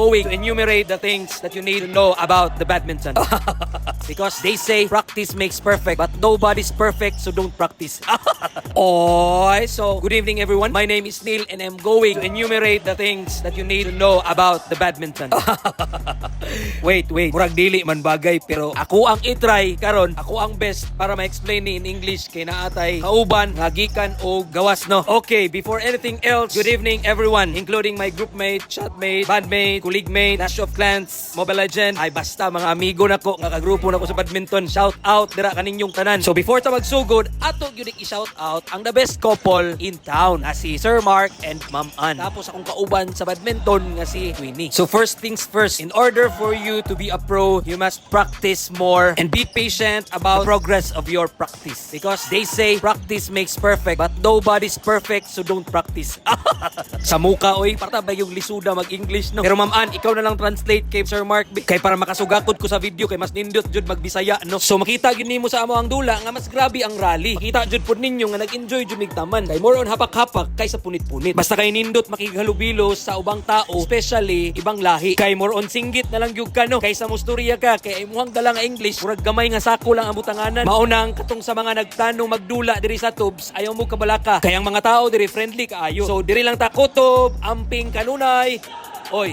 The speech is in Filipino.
going to enumerate the things that you need to know about the badminton. Because they say practice makes perfect, but nobody's perfect, so don't practice. Oy, so good evening everyone. My name is Neil and I'm going to enumerate the things that you need to know about the badminton. Wait, murag dili man bagay pero ako ang itry karon, ako ang best para ma-explain ni in English kay naatay kauban nga gikan o gawas no. Okay, before anything else, good evening everyone, including my groupmate, chatmate, bandmate, colleague mate, Clash of Clans, Mobile Legend, ay basta mga amigo nako nga kagrupo nako sa badminton. Shout out dira kaninyong tanan. So before ta magsugod, ato gyud i-shout out ang the best couple in town na si Sir Mark and Ma'am Ann. Tapos akong kauban sa badminton nga si Queenie. So first things first, in order for you to be a pro, you must practice more and be patient about the progress of your practice. Because they say practice makes perfect, but nobody's perfect, so don't practice. Sa muka, oy, para ba yung lisuda mag-English, no? Pero Ma'am Ann, ikaw na lang translate kay Sir Mark, kay para makasugakod ko sa video, kay mas nindot jud magbisaya, no? So makita gid nimo sa amo ang dula nga mas grabe ang rally. Makita jud pud ninyo nga nag-enjoy jud mig taman. Kay more on hapak-hapak kaysa punit-punit. Basta kay nindot makighalubilo sa ubang tao, especially ibang lahi. Kay more on singgit na lang gyud ka, no? Kaysa musturya ka kay imuhang dala nga English, murag gamay nga sako lang ang butanganan. Maunang katong sa mga nagtanong magdula diri sa tubs, ayaw mo kabalaka. Kay ang mga tao diri friendly kaayo. So diri lang ta kutob, amping kanunay. Oy,